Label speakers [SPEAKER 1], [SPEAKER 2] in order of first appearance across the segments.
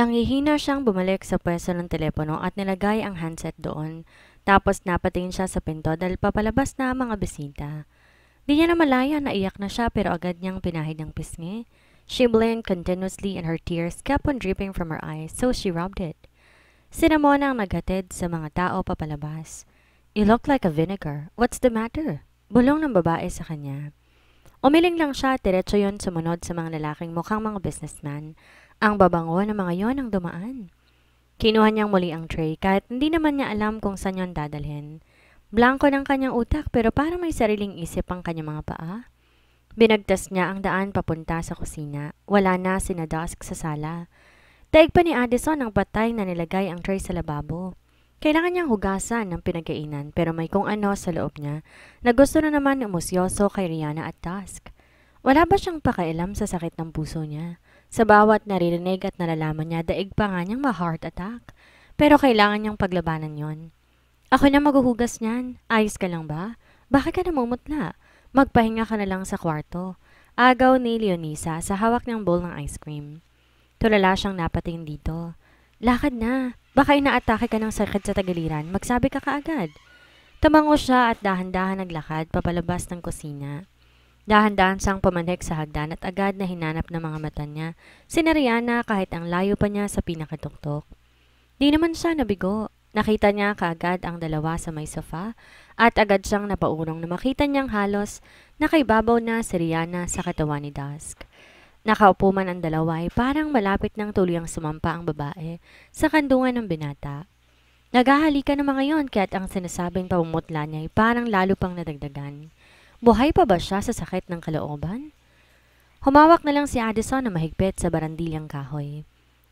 [SPEAKER 1] Nangihina siyang bumalik sa pwesto ng telepono at nilagay ang handset doon. Tapos napatingin siya sa pinto dahil papalabas na ang mga bisita. Di niya namalaya na iyak na siya pero agad niyang pinahid ng pisngi. She blinked continuously and her tears kept on dripping from her eyes, so she rubbed it. Si Ramona ang naghatid sa mga tao papalabas. You look like a vinegar. What's the matter? Bulong ng babae sa kanya. Umiling lang siya at diretso yon sumunod sa mga lalaking mukhang mga businessman. Ang babango ng mga yon ang dumaan. Kinuha niyang muli ang tray kahit hindi naman niya alam kung saan yon dadalhin. Blanko ng kanyang utak pero parang may sariling isip ang kanyang mga paa. Binagtas niya ang daan papunta sa kusina. Wala na sina Dusk sa sala. Daig pa ni Addison ang patay na nilagay ang tray sa lababo. Kailangan niyang hugasan ng pinagkainan pero may kung ano sa loob niya na gusto na naman umusyoso kay Rihanna at Dusk. Wala ba siyang pakialam sa sakit ng puso niya? Sa bawat naririnig at nalalaman niya, daig pa nga niyang ma-heart attack. Pero kailangan niyang paglabanan yon. Ako na maghuhugas niyan. Ayos ka lang ba? Bakit ka namumutla? Magpahinga ka na lang sa kwarto. Agaw ni Leonisa sa hawak ng bowl ng ice cream. Tulala siyang napatingin dito. Lakad na. Baka inaatake ka ng sakit sa tagiliran. Magsabi ka kaagad. Tumango siya at dahan-dahan naglakad papalabas ng kusina. Dahan-dahan siyang pumanik sa hagdan at agad na hinanap ng mga mata niya si Rihanna kahit ang layo pa niya sa pinakatuktok. Di naman siya nabigo. Nakita niya kaagad ang dalawa sa may sofa at agad siyang napaurong na makita niyang halos nakaibabaw na si Rihanna sa katawan ni Dusk. Nakaupo man ang dalawa ay parang malapit ng tuluyang sumampa ang babae sa kandungan ng binata. Naghahalikan ng mga yon kaya't ang sinasabing pamumutla niya ay parang lalo pang nadagdagan. Buhay pa ba siya sa sakit ng kalooban? Humawak na lang si Addison na mahigpit sa barandilyang kahoy.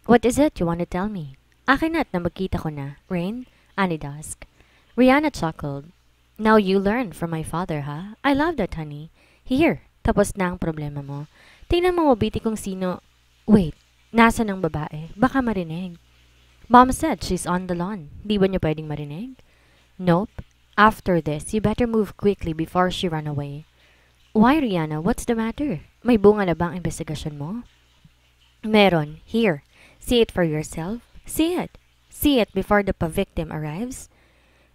[SPEAKER 1] What is it you want to tell me? Akin na't na magkita ko na, Rain, ani Dusk. Rihanna chuckled. Now you learn from my father, ha? I love that, honey. Here, tapos na ang problema mo. Tingnan mo mabiti kung sino... Wait, nasa ng babae? Baka marinig. Mom said she's on the lawn. Di ba niya pwedeng marinig? Nope. After this, you better move quickly before she run away. Why, Rihanna? What's the matter? May bunga na bang investigasyon mo? Meron. Here. See it for yourself. See it. See it before the pa-victim arrives.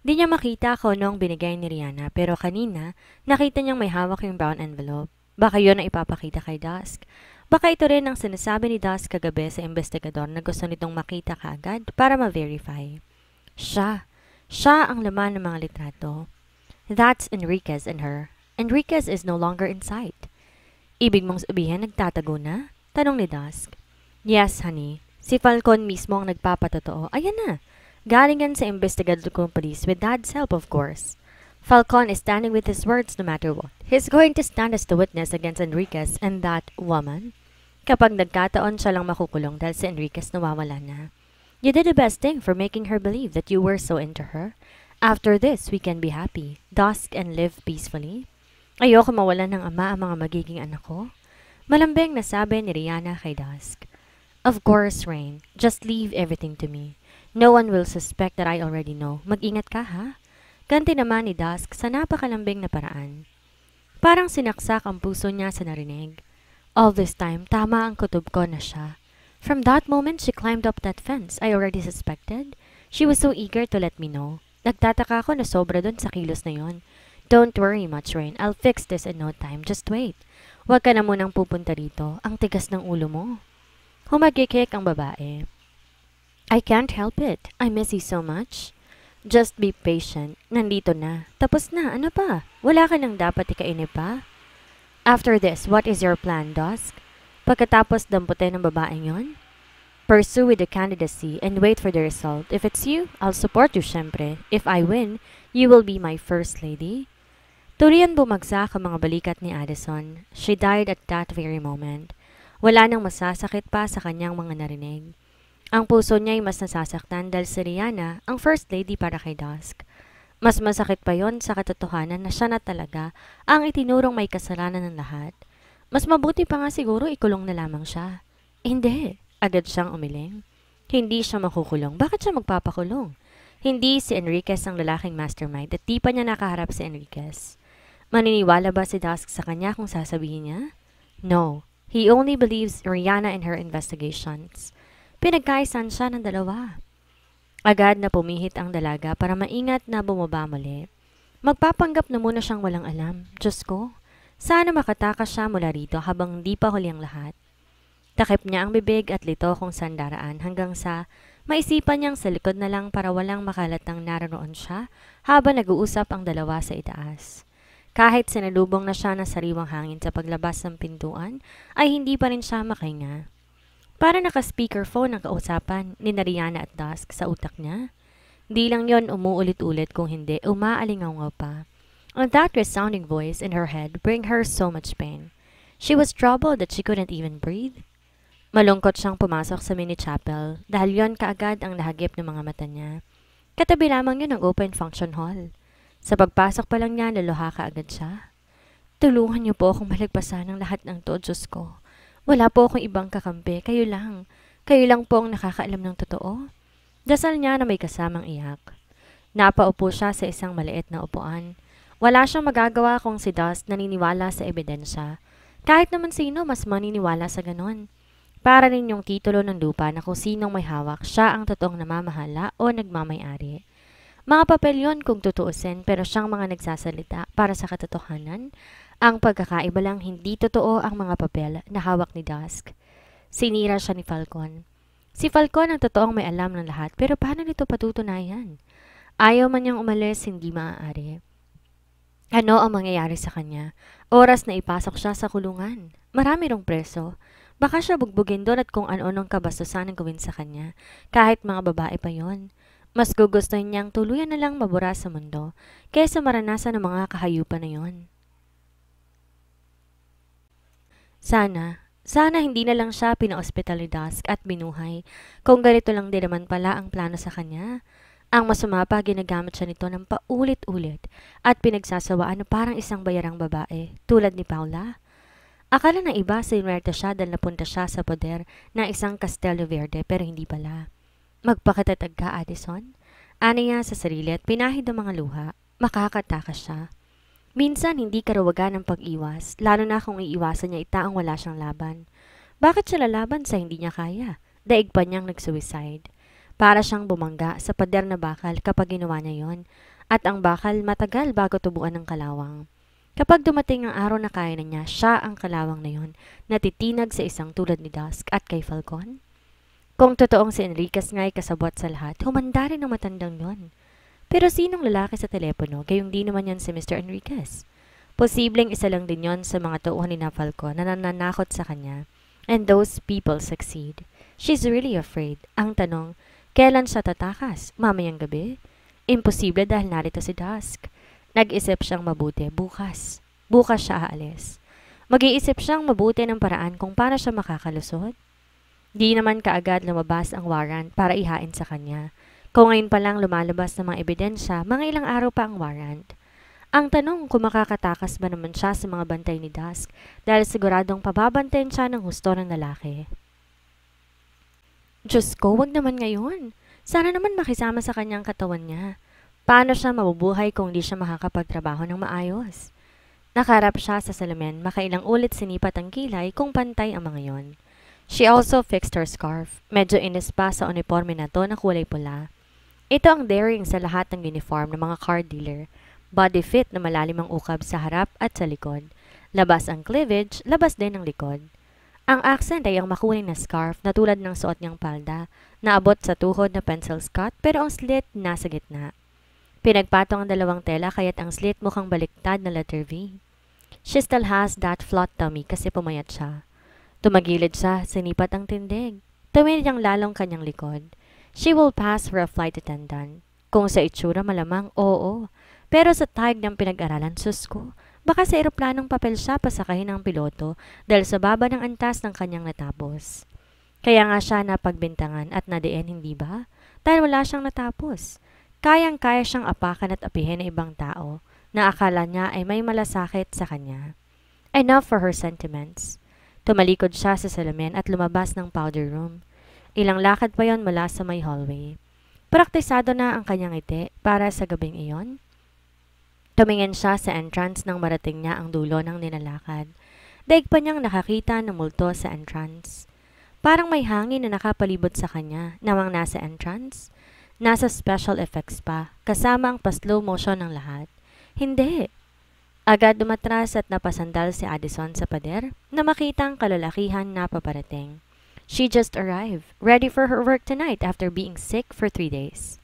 [SPEAKER 1] Di niya makita kung anong binigay ni Rihanna pero kanina nakita niyang may hawak yung brown envelope. Baka yun ang ipapakita kay Dusk. Baka ito rin ang sinasabi ni Dusk kagabi sa investigador na gusto nitong makita kaagad para ma-verify. Siya ang laman ng mga litrato. That's Enriquez and her. Enriquez is no longer in sight. Ibig mong sabihin nagtatago na? Tanong ni Dusk. Yes, honey. Si Falcon mismo ang nagpapatotoo. Ayan na. Galing yan sa investigator kong police with Dad's help, of course. Falcon is standing with his words no matter what. He's going to stand as the witness against Enriquez and that woman. Kapag nagkataon siya lang makukulong dahil si Enriquez nawawala na. You did the best thing for making her believe that you were so into her. After this, we can be happy, Dusk, and live peacefully. Ayoko mawalan ng ama ang mga magiging anak ko. Malambing na sabi ni Rihanna kay Dusk. Of course, Rain. Just leave everything to me. No one will suspect that I already know. Mag-ingat ka, ha? Ganti naman ni Dusk sa napakalambing na paraan. Parang sinaksak ang puso niya sa narinig. All this time, tama ang kutob ko na siya. From that moment, she climbed up that fence. I already suspected. She was so eager to let me know. Nagtataka ako na sobra dun sa kilos na yon. Don't worry much, Rain. I'll fix this in no time. Just wait. Huwag ka na munang pupunta rito. Ang tigas ng ulo mo. Humagikik ang babae. I can't help it. I miss you so much. Just be patient. Nandito na. Tapos na. Ano pa? Wala ka nang dapat ikainip pa? After this, what is your plan, Dusk? Pagkatapos damputin ng babaeng yon? Pursue with the candidacy and wait for the result. If it's you, I'll support you, syempre. If I win, you will be my first lady. Turian bumagsak ang mga balikat ni Addison. She died at that very moment. Wala nang masasakit pa sa kanyang mga narinig. Ang puso niya ay mas nasasaktan dahil si Rihanna ang first lady para kay Dusk. Mas masakit pa yon sa katotohanan na siya na talaga ang itinurong may kasalanan ng lahat. Mas mabuti pa nga siguro ikulong na lamang siya. Hindi, agad siyang umiling. Hindi siya makukulong. Bakit siya magpapakulong? Hindi si Enriquez ang lalaking mastermind at di pa niya nakaharap si Enriquez. Maniniwala ba si Dusk sa kanya kung sasabihin niya? No, he only believes Rihanna in her investigations. Pinagkaisan siya ng dalawa. Agad na pumihit ang dalaga para maingat na bumaba muli. Magpapanggap na muna siyang walang alam. Diyos ko, sana makatakas siya mula rito habang di pa huli ang lahat. Takip niya ang bibig at lito kung saan daraan hanggang sa maisipan niyang sa likod na lang para walang makalatang naroon siya habang nag-uusap ang dalawa sa itaas. Kahit sinalubong na siya ng sariwang hangin sa paglabas ng pintuan, ay hindi pa rin siya makahinga. Para naka-speakerphone ang kausapan ni Rihanna at Dusk sa utak niya. Di lang yon umuulit-ulit kung hindi umaalingaw pa. And that resounding voice in her head bring her so much pain. She was troubled that she couldn't even breathe. Malungkot siyang pumasok sa mini-chapel dahil yon kaagad ang nahagip ng mga mata niya. Katabi lamang yun ang open function hall. Sa pagpasok pa lang niya, naluha kaagad siya. Tulungan niyo po akong malagpasan ng lahat ng to, Diyos ko. Wala po akong ibang kakampi, kayo lang. Kayo lang po ang nakakaalam ng totoo. Dasal niya na may kasamang iyak. Napaupo siya sa isang maliit na upuan. Wala siyang magagawa kung si Dust naniniwala sa ebidensya. Kahit naman sino mas maniniwala sa ganon. Para rin yung titulo ng lupa na kung sinong may hawak, siya ang totoong namamahala o nagmamay-ari. Mga papel yun kung tutuusin pero siyang mga nagsasalita para sa katotohanan. Ang pagkakaiba lang hindi totoo ang mga papel na hawak ni Dusk. Sinira siya ni Falcon. Si Falcon ang totoong may alam ng lahat pero paano nito patutunayan? Ayaw man niyang umalis, hindi maaari. Ano ang mangyayari sa kanya? Oras na ipasok siya sa kulungan. Marami rong preso. Baka siya bugbugin doon at kung ano-anong kabastusan ang gawin sa kanya, kahit mga babae pa yon. Mas gugustuhin niyang tuluyan na lang mabura sa mundo, kaysa maranasan ng mga kahayupan na yon. Sana hindi na lang siya pina-ospital ni Dusk at binuhay, kung ganito lang din naman pala ang plano sa kanya. Ang masama pa, ginagamit siya nito ng paulit-ulit at pinagsasawaan na parang isang bayarang babae, tulad ni Paula. Akala ng iba sinuwerte siya dahil napunta siya sa poder ng isang Castelo Verde pero hindi pala. Magpakatatag ka, Addison. Ani niya sa sarili at pinahid ang mga luha. Makakatakas siya. Minsan hindi karawagan ng pag-iwas, lalo na kung iiwasan niya itaang wala siyang laban. Bakit siya lalaban sa hindi niya kaya? Daig pa niyang nag-suicide. Para siyang bumangga sa pader na bakal kapag ginawa niya yon. At ang bakal matagal bago tubuan ng kalawang. Kapag dumating ang araw na kaya na niya, siya ang kalawang na yon, natitinag sa isang tulad ni Dusk at kay Falcon. Kung totoong si Enriquez nga'y kasabot sa lahat, humanda rin ang matandang yon. Pero sinong lalaki sa telepono, gayong di naman yan si Mr. Enriquez? Posibleng isa lang din yon sa mga tauhan ni Falcon na nananakot sa kanya. And those people succeed. She's really afraid. Ang tanong, kailan siya tatakas? Mamayang gabi? Imposible dahil narito si Dusk. Nag-isip siyang mabuti, bukas. Bukas siya aalis. Mag-iisip siyang mabuti ng paraan kung paano siya makakalusot. Di naman kaagad lumabas ang warrant para ihain sa kanya. Kung ngayon pa lang lumalabas ng mga ebidensya, mga ilang araw pa ang warrant. Ang tanong kung makakatakas ba naman siya sa mga bantay ni Dusk dahil siguradong pababantayan siya ng husto ng lalaki. Diyos ko, wag naman ngayon. Sana naman makisama sa kanyang katawan niya. Paano siya mabubuhay kung di siya makakapagtrabaho ng maayos? Nakarap siya sa salamin, makailang ulit sinipat ang kilay kung pantay ang mga yon. She also fixed her scarf. Medyo inis pa sa uniforme na to na kulay pula. Ito ang daring sa lahat ng uniform ng mga car dealer. Body fit na malalim ang ukab sa harap at sa likod. Labas ang cleavage, labas din ang likod. Ang accent ay ang makulay na scarf na tulad ng suot niyang palda, na abot sa tuhod na pencil skirt pero ang slit nasa gitna. Pinagpatong ang dalawang tela kaya't ang slit mukhang baliktad na letter V. She still has that flat tummy kasi pumayat siya. Tumagilid siya, sinipat ang tindig. Tawid niyang lalong kanyang likod. She will pass for a flight attendant. Kung sa itsura malamang, oo. Pero sa tayag ng pinag-aralan, sus ko, baka sa eroplanong papel siya pasakahin ng piloto dahil sa baba ng antas ng kanyang natapos. Kaya nga siya napagbintangan at nadiin, hindi ba? Dahil wala siyang natapos. Kayang-kaya siyang apakan at apihin ng ibang tao na akala niya ay may malasakit sa kanya. Enough for her sentiments. Tumalikod siya sa salamin at lumabas ng powder room. Ilang lakad pa yon mula sa may hallway. Praktisado na ang kanyang ngiti para sa gabing iyon. Tumingin siya sa entrance nang marating niya ang dulo ng ninalakad. Daig pa niyang nakakita ng multo sa entrance. Parang may hangin na nakapalibot sa kanya, namang nasa entrance. Nasa special effects pa, kasama ang pa-slow motion ng lahat. Hindi. Agad dumatras at napasandal si Addison sa pader na makita ang kalalakihan na paparating. She just arrived, ready for her work tonight after being sick for 3 days.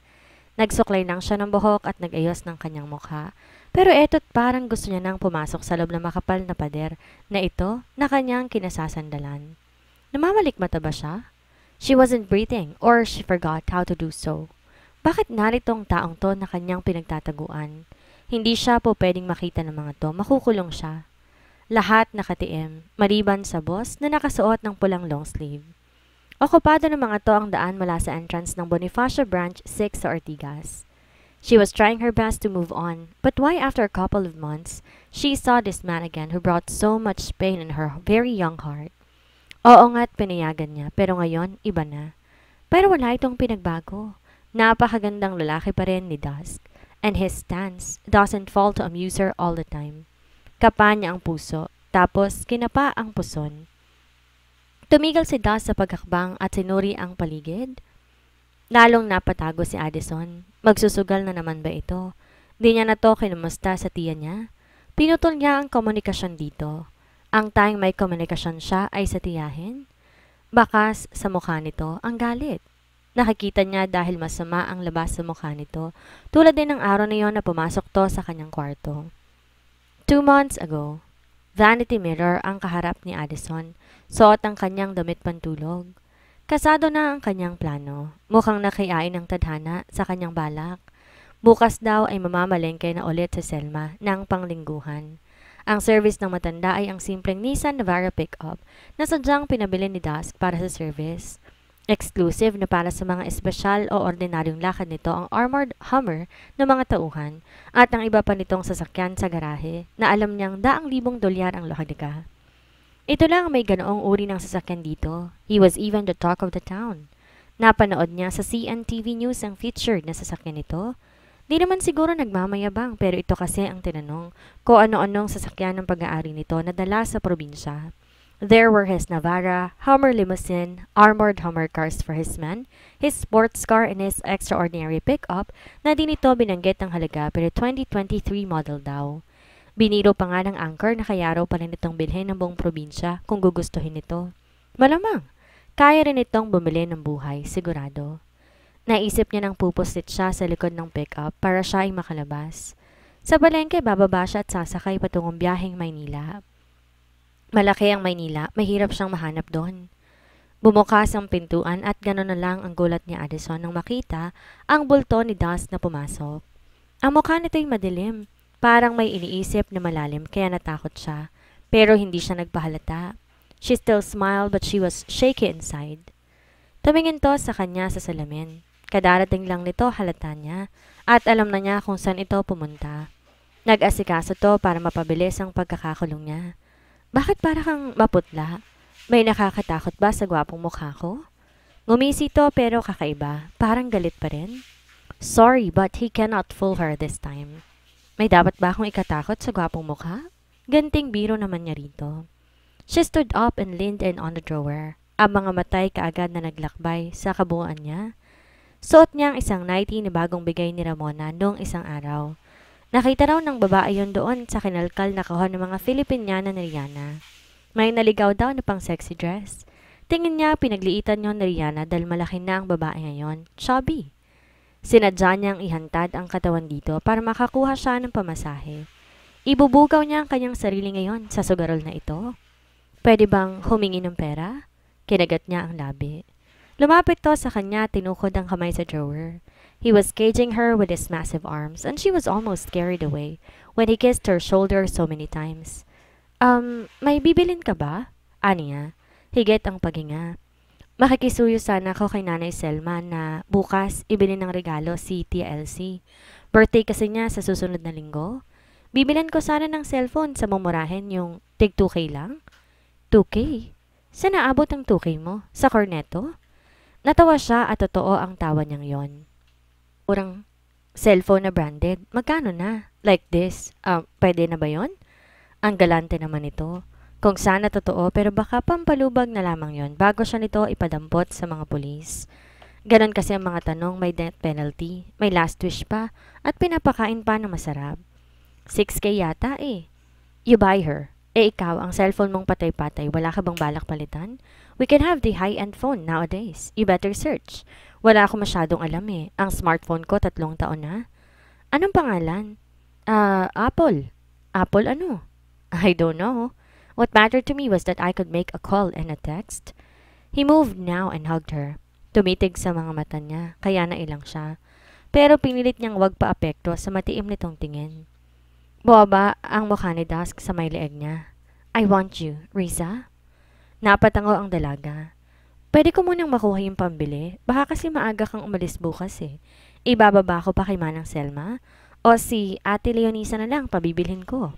[SPEAKER 1] Nagsuklay lang siya ng buhok at nag-ayos ng kanyang mukha. Pero eto't parang gusto niya nang pumasok sa loob ng makapal na pader na ito na kanyang kinasasandalan. Namamalikmata ba siya? She wasn't breathing or she forgot how to do so. Bakit narito ang taong to na kanyang pinagtataguan? Hindi siya po pwedeng makita ng mga to, makukulong siya. Lahat nakatiim, maliban sa boss na nakasuot ng pulang long sleeve. Okupado ng mga to ang daan mula sa entrance ng Bonifacio Branch 6 sa Ortigas. She was trying her best to move on, but why after a couple of months, she saw this man again who brought so much pain in her very young heart. Oo nga't pinayagan niya, pero ngayon, iba na. Pero wala itong pinagbago. Napakagandang lalaki pa rin ni Dusk, and his stance doesn't fall to amuse her all the time. Kapa niya ang puso, tapos kinapa ang puson. Tumigil si Dusk sa paghakbang at sinuri ang paligid. Lalong napatago si Addison. Magsusugal na naman ba ito? Di niya na to kinumusta sa tiya niya. Pinutol niya ang komunikasyon dito. Ang tayong may komunikasyon siya ay sa tiyahin. Bakas sa mukha nito ang galit. Nakikita niya dahil masama ang labas sa mukha nito, tulad din ng araw na yon na pumasok to sa kanyang kwarto. 2 months ago, vanity mirror ang kaharap ni Addison, suot ang kanyang damit pantulog. Kasado na ang kanyang plano, mukhang nakayain ng tadhana sa kanyang balak. Bukas daw ay mamamalengke na ulit sa Selma ng panglingguhan. Ang service ng matanda ay ang simpleng Nissan Navara pickup na sadyang pinabili ni Dusk para sa service. Exclusive na para sa mga espesyal o ordinaryong lakad nito ang armored Hummer ng mga tauhan at ang iba pa nitong sasakyan sa garahe na alam niyang $100,000 ang lokadika. Ito lang may ganoong uri ng sasakyan dito. He was even the talk of the town. Napanood niya sa CNTV News ang featured na sasakyan nito. Di naman siguro nagmamayabang pero ito kasi ang tinanong kung ano-anong sasakyan ng pag-aari nito na dala sa probinsya. There were his Navara, Hummer limousine, armored Hummer cars for his men, his sports car and his extraordinary pickup na di nito binanggit ang halaga pero 2023 model daw. Biniro pa nga ng anchor na kaya raw pa rin itong bilhin ng buong probinsya kung gugustuhin nito. Malamang, kaya rin itong bumili ng buhay, sigurado. Naisip niya nang pupusit siya sa likod ng pickup para siya ay makalabas. Sa palengke, bababa siya at sasakay patungong biyaheng Maynila. Malaki ang Maynila, mahirap siyang mahanap doon. Bumukas ang pintuan at gano'n na lang ang gulat ni Addison nang makita ang bulto ni Dusk na pumasok. Ang mukha nito'y madilim, parang may iniisip na malalim kaya natakot siya, pero hindi siya nagpahalata. She still smiled but she was shaky inside. Tumingin to sa kanya sa salamin. Kadarating lang nito halata niya at alam na niya kung saan ito pumunta. Nag-asikaso to para mapabilis ang pagkakakulong niya. Bakit para kang maputla? May nakakatakot ba sa gwapong mukha ko? Ngumisi to pero kakaiba. Parang galit pa rin. Sorry but he cannot fool her this time. May dapat ba akong ikatakot sa gwapong mukha? Ganting biro naman niya rito. She stood up and leaned in on the drawer. Ang mga matay kaagad na naglakbay sa kabuuan niya. Suot niya ang isang nightie na bagong bigay ni Ramona noong isang araw. Nakita raw ng babae yon doon sa kinalkal na kahon ng mga Filipiniana na Rihanna. May naligaw daw na pang sexy dress. Tingin niya pinagliitan yon ni Rihanna dahil malaki na ang babae ngayon, chubby. Sinadya niyang ihantad ang katawan dito para makakuha siya ng pamasahe. Ibubugaw niya ang kanyang sarili ngayon sa sugarol na ito. Pwede bang humingi ng pera? Kinagat niya ang labi. Lumapit to sa kanya, tinukod ang kamay sa drawer. He was caging her with his massive arms, and she was almost carried away when he kissed her shoulder so many times. May bibilin ka ba? Aniya. Higit ang paghinga. Makikisuyo sana ako kay Nanay Selma na bukas ibili ng regalo si Tia Elsie. Birthday kasi niya sa susunod na linggo. Bibilan ko sana ng cellphone sa mumurahin yung tig 2K lang. 2K? Saan naabot ang 2K mo? Sa Cornetto? Natawa siya at totoo ang tawa niyang yon. Urang cellphone na branded. Magkano na? Like this. Pwede na ba yon? Ang galante naman ito. Kung sana totoo pero baka pampalubag na lamang yon bago siya nito ipadampot sa mga pulis. Ganon kasi ang mga tanong, may death penalty, may last wish pa, at pinapakain pa ng masarap. 6K yata eh. You buy her. Eh ikaw, ang cellphone mong patay-patay, wala ka bang balak palitan? We can have the high-end phone nowadays. You better search. Wala ako masyadong alam eh. Ang smartphone ko 3 taon na. Anong pangalan? Apple. Apple ano? I don't know. What mattered to me was that I could make a call and a text. He moved now and hugged her. Tumitig sa mga mata niya, kaya nailang siya. Pero pinilit niyang wag pa-apekto sa matiim nitong tingin. Buwaba ang mukha ni Dusk sa may leeg niya. I want you, Riza. Napatango ang dalaga. Pwede ko munang makuha yung pambili. Baka kasi maaga kang umalis bukas eh. Ibababa ko pa kay Manang Selma. O si Ate Leonisa na lang pabibilhin ko.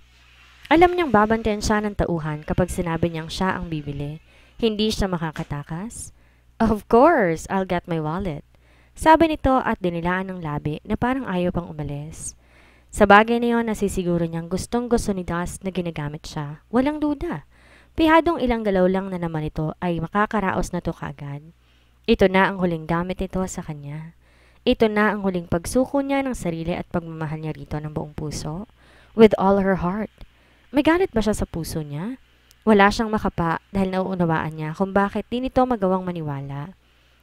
[SPEAKER 1] Alam niyang babantayan siya ng tauhan kapag sinabi niyang siya ang bibili. Hindi siya makakatakas. Of course, I'll get my wallet. Sabi nito at dinilaan ng labi na parang ayaw pang umalis. Sa bagay na yon, nasisiguro niyang gustong-gusto ni Dust na ginagamit siya. Walang duda. Pihadong ilang galaw lang na naman ito ay makakaraos na to kagad. Ito na ang huling gamit nito sa kanya. Ito na ang huling pagsuko niya ng sarili at pagmamahal niya rito ng buong puso. With all her heart. May galit ba siya sa puso niya? Wala siyang makapa dahil nauunawaan niya kung bakit di nito magawang maniwala.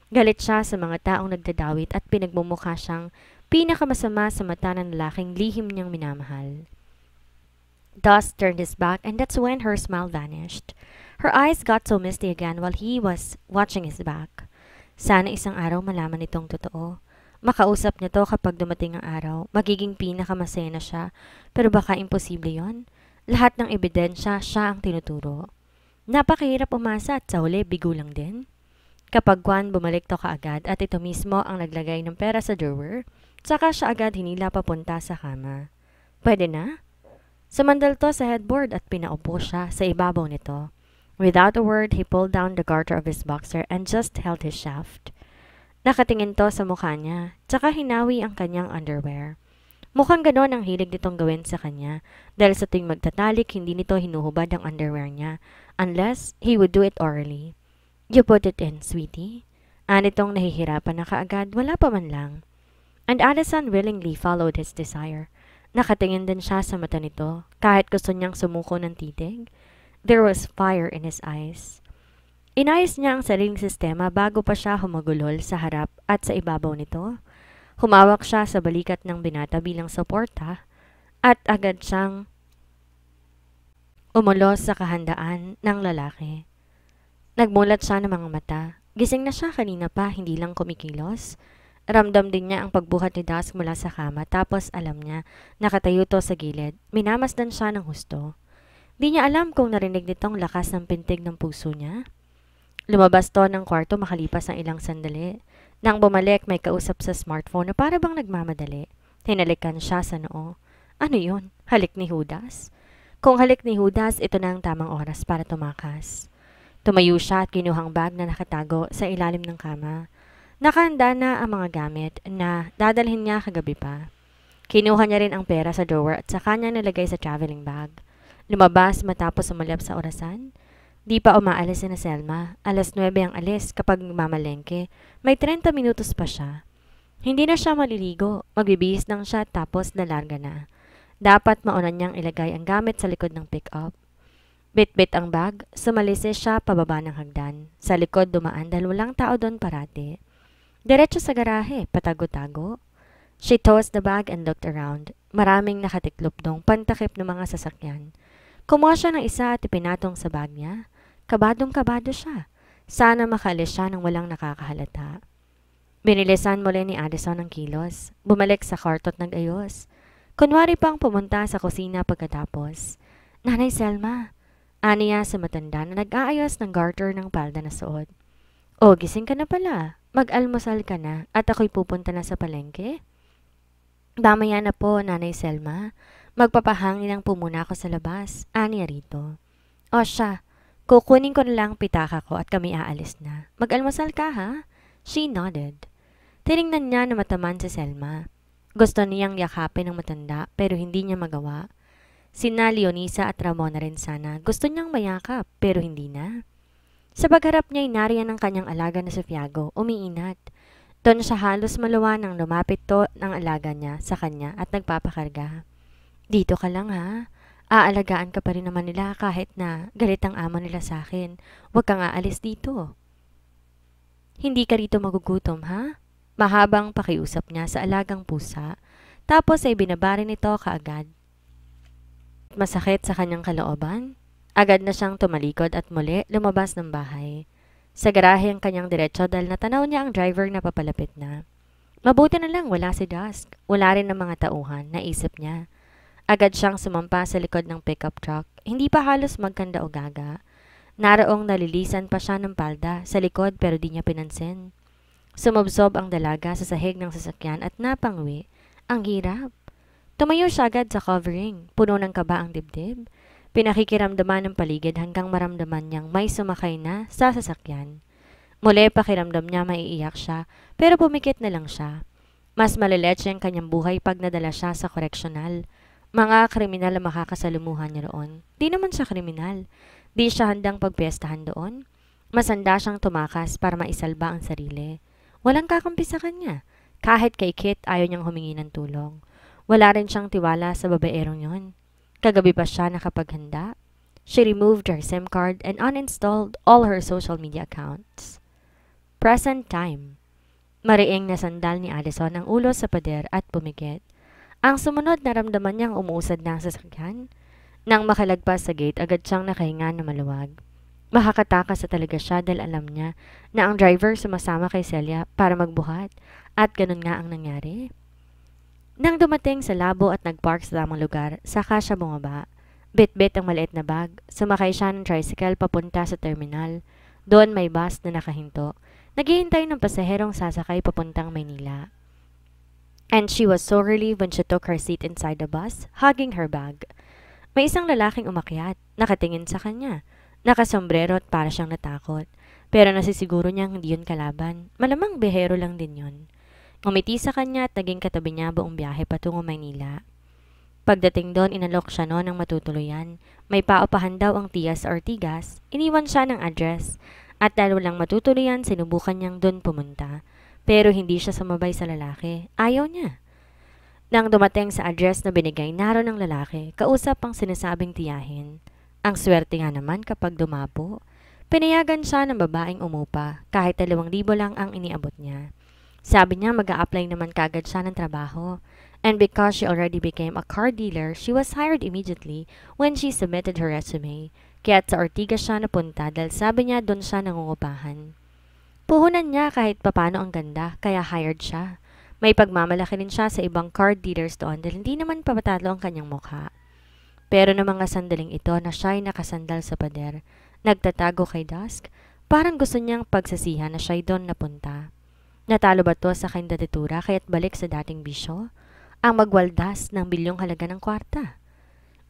[SPEAKER 1] Galit siya sa mga taong nagdadawit at pinagmumukha siyang pinakamasama sa mata ng lalaking lihim niyang minamahal. Dust turned his back and that's when her smile vanished. Her eyes got so misty again while he was watching his back. Sana isang araw malaman itong totoo. Makausap niya to kapag dumating ang araw. Magiging pinakamasaya na siya. Pero baka imposible yon. Lahat ng ebidensya, siya ang tinuturo. Napakahirap umasa at sa huli, bigo lang din. Kapag Juan bumalik to kaagad at ito mismo ang naglagay ng pera sa drawer, saka siya agad hinila papunta sa kama. Pwede na? Sumandal to sa headboard at pinaupo siya sa ibabaw nito. Without a word, he pulled down the garter of his boxer and just held his shaft. Nakatingin to sa mukha niya, tsaka hinawi ang kanyang underwear. Mukhang ganon ang hilig nitong gawin sa kanya dahil sa tuwing magtatalik hindi nito hinuhubad ang underwear niya unless he would do it orally. You put it in, sweetie. Anitong nahihirapan na kaagad, wala pa man lang. And Addison willingly followed his desire. Nakatingin din siya sa mata nito kahit gusto niyang sumuko ng titig. There was fire in his eyes. Inayos niya ang sariling sistema bago pa siya humagulol sa harap at sa ibabaw nito. Humawak siya sa balikat ng binata bilang suporta at agad siyang umulos sa kahandaan ng lalaki. Nagmulat siya ng mga mata. Gising na siya kanina pa, hindi lang kumikilos. Ramdam din niya ang pagbuhat ni Dusk mula sa kama tapos alam niya nakatayo to sa gilid. Minamasdan siya ng husto. Di niya alam kung narinig nitong lakas ng pintig ng puso niya. Lumabas to ng kwarto makalipas ang ilang sandali. Nang bumalik, may kausap sa smartphone na para bang nagmamadali. Hinalikan siya sa noo. Ano yun? Halik ni Judas? Kung halik ni Judas, ito na ang tamang oras para tumakas. Tumayo siya at kinuhang bag na nakatago sa ilalim ng kama. Nakahanda na ang mga gamit na dadalhin niya kagabi pa. Kinuha niya rin ang pera sa drawer at saka niya nilagay sa traveling bag. Lumabas matapos umalyap sa orasan. Di pa umaalis na Selma. 9:00 ang alis kapag mamalengke. May 30 minutos pa siya. Hindi na siya maliligo. Magbibihis lang siya tapos nalarga na. Dapat mauna niyang ilagay ang gamit sa likod ng pick-up. Bit-bit ang bag. Sumalisi siya pababa ng hagdan. Sa likod dumaan dahil walang tao doon parati. Diretso sa garahe, patago-tago. She tossed the bag and looked around. Maraming nakatiklop dong pantakip ng mga sasakyan. Kumuha siya ng isa at ipinatong sa bag niya. Kabadong-kabado siya. Sana makalis siya nang walang nakakahalata. Binilisan muli ni Addison ang kilos. Bumalik sa kwarto at nag-ayos. Kunwari pang pumunta sa kusina pagkatapos. Nanay Selma, aniya sa matanda na nag-aayos ng garter ng palda na suot. O, gising ka na pala. Mag-almusal ka na at ako'y pupunta na sa palengke. Damaya na po, Nanay Selma. Magpapahangin lang po muna ako sa labas. Aniya rito. O siya, kukunin ko na lang pitaka ko at kami aalis na. Mag-almusal ka ha? She nodded. Tiningnan niya na mataman si Selma. Gusto niyang yakapin ng matanda pero hindi niya magawa. Sina Leonisa at Ramona rin sana. Gusto niyang mayakap, pero hindi na. Sa pagharap niya ay nariyan ang kanyang alaga na si Fiago, umiinat. Doon siya halos maluwa nang lumapit to ng alaga niya sa kanya at nagpapakarga. Dito ka lang ha. Aalagaan ka pa rin naman nila kahit na galit ang amo nila sa akin. Huwag kang aalis dito. Hindi ka rito magugutom ha? Mahabang pakiusap niya sa alagang pusa. Tapos ay binabari nito kaagad. Masakit sa kanyang kalooban. Agad na siyang tumalikod at muli lumabas ng bahay. Sa garahe ang kanyang diretsyo dahil natanaw niya ang driver na papalapit na. Mabuti na lang wala si Dusk. Wala rin ng mga tauhan, naisip niya. Agad siyang sumampa sa likod ng pickup truck. Hindi pa halos magkanda o gaga. Naraong nalilisan pa siya ng palda sa likod pero di niya pinansin. Sumubsob ang dalaga sa sahig ng sasakyan at napangwi. Ang hirap. Tumayo siya agad sa covering. Puno ng kaba ang dibdib. Pinakikiramdaman ng paligid hanggang maramdaman niyang may sumakay na sa sasakyan. Muli pakiramdam niya maiiyak siya pero pumikit na lang siya. Mas maliletse ang kanyang buhay pag nadala siya sa koreksyonal. Mga kriminal ang makakasalumuhan niya roon. Di naman siya kriminal. Di siya handang pagpiestahan doon. Masanda siyang tumakas para maisalba ang sarili. Walang kakampi sa kanya. Kahit kay Kit ayaw niyang humingi ng tulong. Wala rin siyang tiwala sa babaerong yon. Kagabi pa siya nakapaghanda. She removed her SIM card and uninstalled all her social media accounts. Present time. Mariing nasandal ni Addison ang ulo sa pader at pumikit. Ang sumunod naramdaman niyang umuusad na ang sasakyan. Nang makalagpas sa gate, agad siyang nakahinga na maluwag. Makakatakas sa talaga siya dahil alam niya na ang driver sumasama kay Celia para magbuhat at ganun nga ang nangyari. Nang dumating sa labo at nagpark sa tamang lugar, saka siya bumaba. Bit-bit ang maliit na bag, sumakay siya ng tricycle papunta sa terminal. Doon may bus na nakahinto. Naghihintay ng pasaherong sasakay papuntang Maynila. And she was so relieved when she took her seat inside the bus, hugging her bag. May isang lalaking umakyat, nakatingin sa kanya. Nakasombrero at para siyang natakot. Pero nasisiguro niyang hindi yun kalaban. Malamang behero lang din yun. Ngumiti sa kanya at naging katabi niya buong biyahe patungo Maynila. Pagdating doon, inalok siya noon ng matutuluyan. May paupahan daw ang tiya sa Ortigas. Iniwan siya ng address. At dahil walang matutuluyan, sinubukan niyang doon pumunta. Pero hindi siya sumabay sa lalaki. Ayaw niya. Nang dumating sa address na binigay, naroon ng lalaki. Kausap ang sinasabing tiyahin. Ang swerte nga naman kapag dumapo. Pinayagan siya ng babaeng umupa. Kahit 2,000 lang ang iniabot niya. Sabi niya mag-a-apply naman kagad siya ng trabaho. And because she already became a car dealer, she was hired immediately when she submitted her resume. Kaya sa Ortigas siya napunta dahil sabi niya doon siya nangungupahan. Puhunan niya kahit papano ang ganda, kaya hired siya. May pagmamalaki rin siya sa ibang car dealers doon dahil hindi naman papatalo ang kanyang mukha. Pero ng mga sandaling ito na siya'y nakasandal sa pader, nagtatago kay Dusk, parang gusto niyang pagsasihan na siya'y doon napunta. Natalo ba to sa kandidatura kaya't balik sa dating bisyo? Ang magwaldas ng bilyong halaga ng kwarta.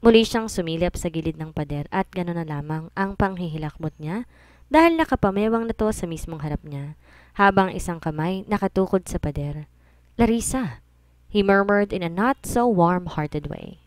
[SPEAKER 1] Muli siyang sumilip sa gilid ng pader at gano'n na lamang ang panghihilakbot niya dahil nakapamewang na to sa mismong harap niya habang isang kamay nakatukod sa pader. Larissa, he murmured in a not so warm-hearted way.